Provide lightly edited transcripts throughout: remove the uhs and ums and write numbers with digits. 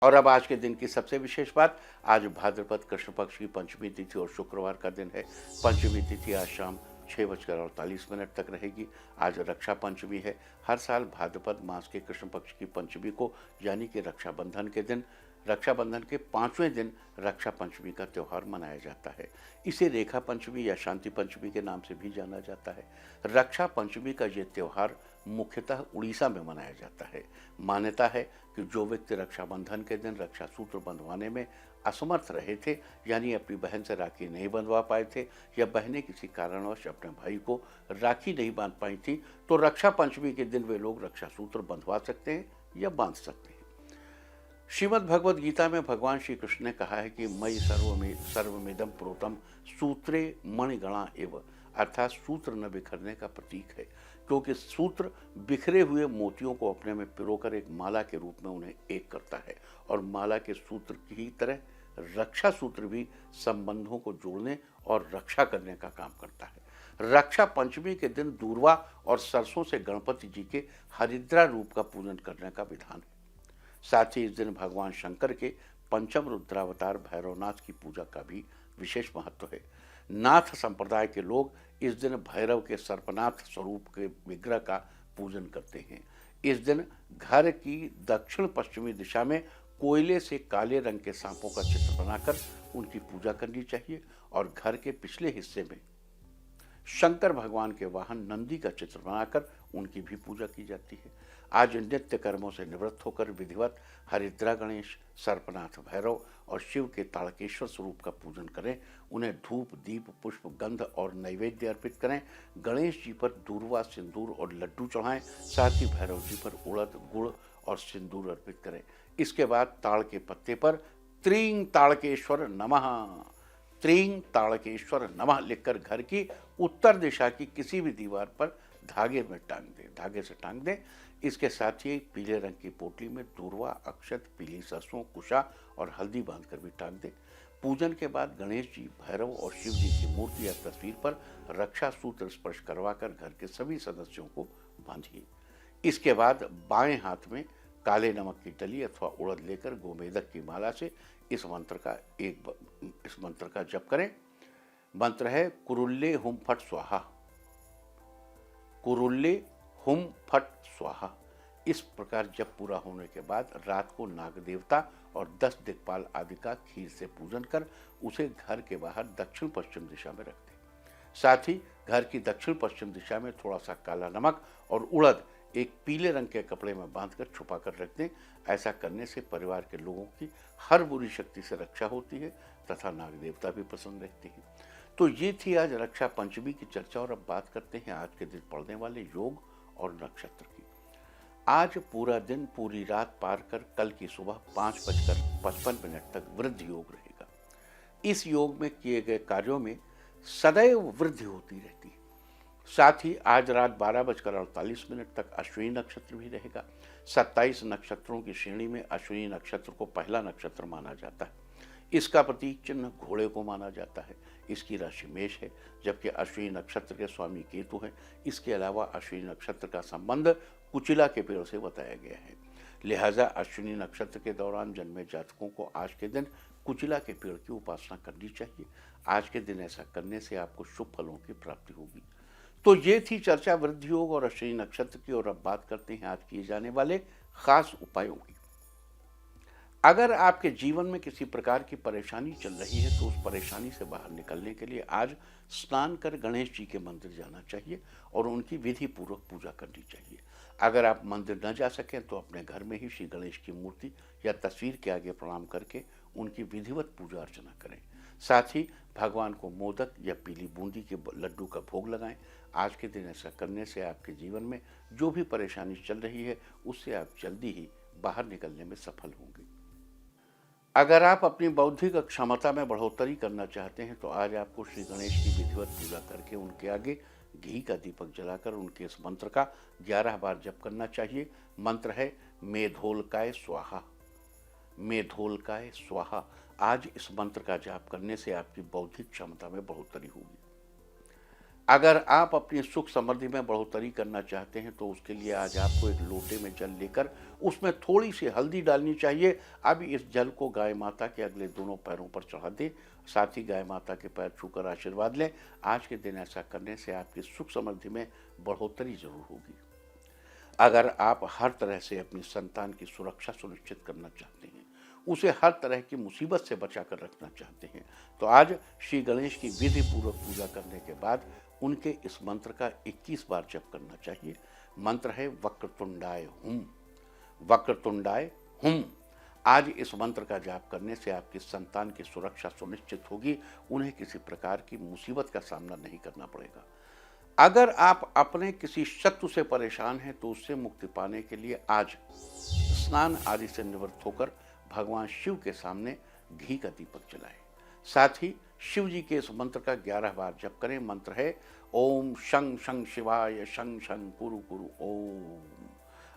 और अब आज के दिन की सबसे विशेष बात, आज भाद्रपद कृष्ण पक्ष की पंचमी तिथि और शुक्रवार का दिन है। पंचमी तिथि आज शाम 6:48 तक रहेगी। आज रक्षा पंचमी है। हर साल भाद्रपद मास के कृष्ण पक्ष की पंचमी को यानी कि रक्षाबंधन के दिन, रक्षाबंधन के 5वें दिन रक्षा पंचमी का त्यौहार मनाया जाता है। इसे रेखा पंचमी या शांति पंचमी के नाम से भी जाना जाता है। रक्षा पंचमी का ये त्यौहार मुख्यतः उड़ीसा में मनाया जाता है। मान्यता है कि जो व्यक्ति रक्षाबंधन के दिन रक्षा सूत्र बंधवाने में असमर्थ रहे थे, यानी अपनी बहन से राखी नहीं बंधवा पाए थे, या बहनें किसी कारणवश अपने भाई को राखी नहीं बांध पाई थी, तो रक्षा पंचमी के दिन वे लोग रक्षा सूत्र बंधवा सकते हैं या बांध सकते हैं। श्रीमद् भगवद गीता में भगवान श्री कृष्ण ने कहा है कि मयि सर्वमिदं प्रोतम सूत्रे मणिगणा एव, अर्थात सूत्र न बिखरने का प्रतीक है, क्योंकि सूत्र बिखरे हुए मोतियों को अपने में पिरोकर एक माला के रूप में उन्हें एक करता है, और माला के सूत्र की तरह रक्षा सूत्र भी संबंधों को जोड़ने और रक्षा करने का काम करता है। रक्षा पंचमी के दिन दूर्वा और सरसों से गणपति जी के हरिद्रा रूप का पूजन करने का विधान है। साथ ही इस दिन भगवान शंकर के पंचम रुद्रावतार भैरवनाथ की पूजा का भी विशेष महत्व है। नाथ संप्रदाय के लोग इस दिन भैरव के सर्पनाथ स्वरूप के विग्रह का पूजन करते हैं। इस दिन घर की दक्षिण पश्चिमी दिशा में कोयले से काले रंग के सांपों का चित्र बनाकर उनकी पूजा करनी चाहिए, और घर के पिछले हिस्से में शंकर भगवान के वाहन नंदी का चित्र बनाकर उनकी भी पूजा की जाती है। आज नित्य कर्मों से निवृत्त होकर विधिवत हरिद्रा गणेश, सर्पनाथ भैरव और शिव के ताड़केश्वर स्वरूप का पूजन करें। उन्हें धूप, दीप, पुष्प, गंध और नैवेद्य अर्पित करें। गणेश जी पर दूर्वा, सिंदूर और लड्डू चढ़ाएं। साथ ही भैरव जी पर उड़द, गुड़ और सिंदूर अर्पित करें। इसके बाद ताड़ के पत्ते पर त्रीं ताड़केश्वर नमः, त्रीं ताड़केश्वर नमः लिखकर घर की उत्तर दिशा की किसी भी दीवार पर धागे से टांग दें। इसके साथ ही पीले रंग की पोटली में दूर्वा, अक्षत, पीली सरसों, कुशा और हल्दी बांधकर भी टांग दें। पूजन के बाद गणेश जी, भैरव और शिव जी की मूर्ति या तस्वीर पर रक्षा सूत्र स्पर्श करवाकर घर के सभी सदस्यों को बांधिए। इसके बाद बाएं हाथ में काले नमक की डली अथवा उड़द लेकर गोमेदक की माला से इस मंत्र का जप करें। मंत्र है कुरुल्ले हुम फट स्वाहा, कुरुल्ले हुम फट स्वाहा। इस प्रकार जप पूरा होने के बाद रात को नाग देवता और 10 दिक्पाल आदि का खीर से पूजन कर उसे घर के बाहर दक्षिण पश्चिम दिशा में रख दें। साथ ही घर की दक्षिण पश्चिम दिशा में थोड़ा सा काला नमक और उड़द एक पीले रंग के कपड़े में बांधकर छुपा कर रख दें। ऐसा करने से परिवार के लोगों की हर बुरी शक्ति से रक्षा होती है तथा नाग देवता भी प्रसन्न रहते हैं। तो ये थी आज रक्षा पंचमी की चर्चा, और अब बात करते हैं आज के दिन पड़ने वाले योग और नक्षत्र की। आज पूरा दिन, पूरी रात पार कर कल की सुबह 5:55 तक वृद्धि योग रहेगा। इस योग में किए गए कार्यों में सदैव वृद्धि होती रहती है। साथ ही आज रात 12:48 तक अश्विनी नक्षत्र भी रहेगा। 27 नक्षत्रों की श्रेणी में अश्विनी नक्षत्र को पहला नक्षत्र माना जाता है। इसका प्रतीक चिन्ह घोड़े को माना जाता है। इसकी राशि मेष है, जबकि अश्विनी नक्षत्र के स्वामी केतु हैं। इसके अलावा अश्विनी नक्षत्र का संबंध कुचिला के पेड़ से बताया गया है। लिहाजा अश्विनी नक्षत्र के दौरान जन्मे जातकों को आज के दिन कुचिला के पेड़ की उपासना करनी चाहिए। आज के दिन ऐसा करने से आपको शुभ फलों की प्राप्ति होगी। तो ये थी चर्चा वृद्धि योग और अश्विनी नक्षत्र की, और अब बात करते हैं आज किए जाने वाले खास उपायों की। अगर आपके जीवन में किसी प्रकार की परेशानी चल रही है तो उस परेशानी से बाहर निकलने के लिए आज स्नान कर गणेश जी के मंदिर जाना चाहिए और उनकी विधि पूर्वक पूजा करनी चाहिए। अगर आप मंदिर न जा सकें तो अपने घर में ही श्री गणेश की मूर्ति या तस्वीर के आगे प्रणाम करके उनकी विधिवत पूजा अर्चना करें। साथ ही भगवान को मोदक या पीली बूंदी के लड्डू का भोग लगाएं। आज के दिन ऐसा करने से आपके जीवन में जो भी परेशानी चल रही है उससे आप जल्दी ही बाहर निकलने में सफल होंगे। अगर आप अपनी बौद्धिक क्षमता में बढ़ोतरी करना चाहते हैं तो आज आपको श्री गणेश की विधिवत पूजा करके उनके आगे घी का दीपक जलाकर उनके इस मंत्र का 11 बार जप करना चाहिए। मंत्र है मेधोलकाय स्वाहा, मेधोलकाय स्वाहा। आज इस मंत्र का जाप करने से आपकी बौद्धिक क्षमता में बढ़ोतरी होगी। अगर आप अपनी सुख समृद्धि में बढ़ोतरी करना चाहते हैं तो उसके लिए आज आपको एक लोटे में जल लेकर उसमें थोड़ी सी हल्दी डालनी चाहिए। अब इस जल को गाय माता के अगले दोनों पैरों पर चढ़ा दें, साथ ही गाय माता के पैर छूकर आशीर्वाद लें। आज के दिन ऐसा करने से आपकी सुख समृद्धि में बढ़ोतरी जरूर होगी। अगर आप हर तरह से अपनी संतान की सुरक्षा सुनिश्चित करना चाहते हैं, उसे हर तरह की मुसीबत से बचाकर रखना चाहते हैं, तो आज श्री गणेश की विधि पूर्वक पूजा करने के बाद उनके इस मंत्र का 21 बार जप करना चाहिए। मंत्र है वक्रतुंडाय हुम, वक्रतुंडाय हुम। आज इस मंत्र का जाप करने से आपकी संतान की सुरक्षा सुनिश्चित होगी, उन्हें किसी प्रकार की मुसीबत का सामना नहीं करना पड़ेगा। अगर आप अपने किसी शत्रु से परेशान हैं तो उससे मुक्ति पाने के लिए आज स्नान आदि से निवृत्त होकर भगवान शिव के सामने घी का दीपक जलाएं। साथ ही शिव जी के इस मंत्र का 11 बार जप करें। मंत्र है ओम शं शं शिवाय शं शं कुरु कुरु ओम।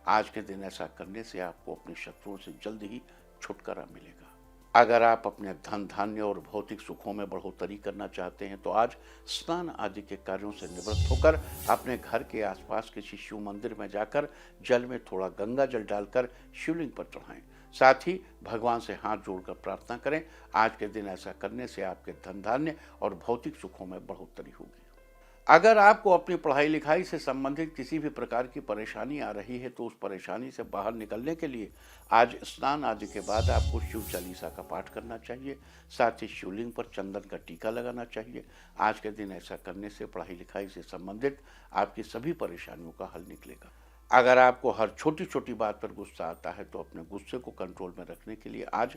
आज के दिन ऐसा करने से आपको अपने शत्रुओं से जल्द ही छुटकारा मिलेगा। अगर आप अपने धन धान्य और भौतिक सुखों में बढ़ोतरी करना चाहते हैं तो आज स्नान आदि के कार्यों से निवृत्त होकर अपने घर के आसपास किसी शिव मंदिर में जाकर जल में थोड़ा गंगा जल डालकर शिवलिंग पर चढ़ाएं। साथ ही भगवान से हाथ जोड़कर प्रार्थना करें। आज के दिन ऐसा करने से आपके धन धान्य और भौतिक सुखों में बढ़ोतरी होगी। अगर आपको अपनी पढ़ाई लिखाई से संबंधित किसी भी प्रकार की परेशानी आ रही है तो उस परेशानी से बाहर निकलने के लिए आज स्नान आदि के बाद आपको शिव चालीसा का पाठ करना चाहिए। साथ ही शिवलिंग पर चंदन का टीका लगाना चाहिए। आज के दिन ऐसा करने से पढ़ाई लिखाई से संबंधित आपकी सभी परेशानियों का हल निकलेगा। अगर आपको हर छोटी छोटी बात पर गुस्सा आता है तो अपने गुस्से को कंट्रोल में रखने के लिए आज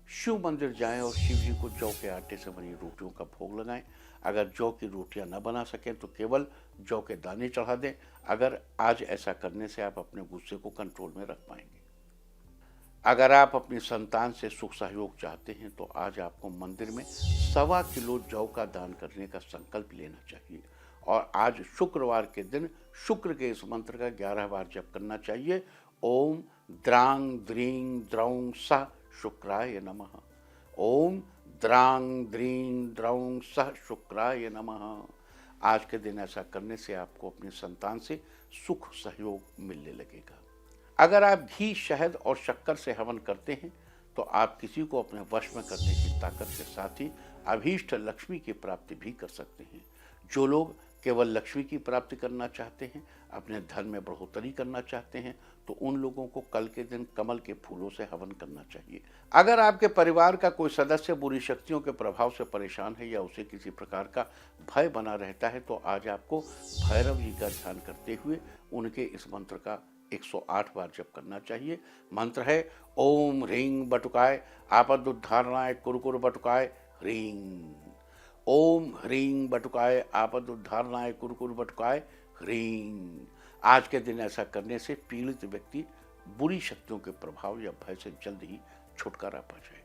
शिव मंदिर जाएं और शिव जी को जौ के आटे से बनी रोटियों का भोग लगाएं। अगर जौ की रोटियां न बना सकें तो केवल जौ के दाने चढ़ा दें। अगर आज ऐसा करने से आप अपने गुस्से को कंट्रोल में रख पाएंगे। अगर आप अपनी संतान से सुख सहयोग चाहते हैं तो आज आपको मंदिर में 1.25 किलो जौ का दान करने का संकल्प लेना चाहिए। और आज शुक्रवार के दिन शुक्र के इस मंत्र का 11 बार जप करना चाहिए। ओम द्रांग द्रीं द्रौं सः शुक्राय नमः। ओम द्रांग द्रीं द्रौं सः शुक्राय नमः। आज के दिन ऐसा करने से आपको अपनी संतान से सुख सहयोग मिलने लगेगा। अगर आप घी, शहद और शक्कर से हवन करते हैं तो आप किसी को अपने वश में करने की ताकत के साथ ही अभीष्ट लक्ष्मी की प्राप्ति भी कर सकते हैं। जो लोग केवल लक्ष्मी की प्राप्ति करना चाहते हैं, अपने धन में बढ़ोतरी करना चाहते हैं, तो उन लोगों को कल के दिन कमल के फूलों से हवन करना चाहिए। अगर आपके परिवार का कोई सदस्य बुरी शक्तियों के प्रभाव से परेशान है या उसे किसी प्रकार का भय बना रहता है तो आज आपको भैरव जी का ध्यान करते हुए उनके इस मंत्र का 108 बार जप करना चाहिए। मंत्र है ओम ह्रीं बटुकाय आपदुद्धारणाय कुरकुर बटुकाय ह्रीं। ओम ह्रीं बटुकाय आपदुद्धारणाय कुरकुर बटुकाय ह्रीं। आज के दिन ऐसा करने से पीड़ित व्यक्ति बुरी शक्तियों के प्रभाव या भय से जल्द ही छुटकारा पा जाए।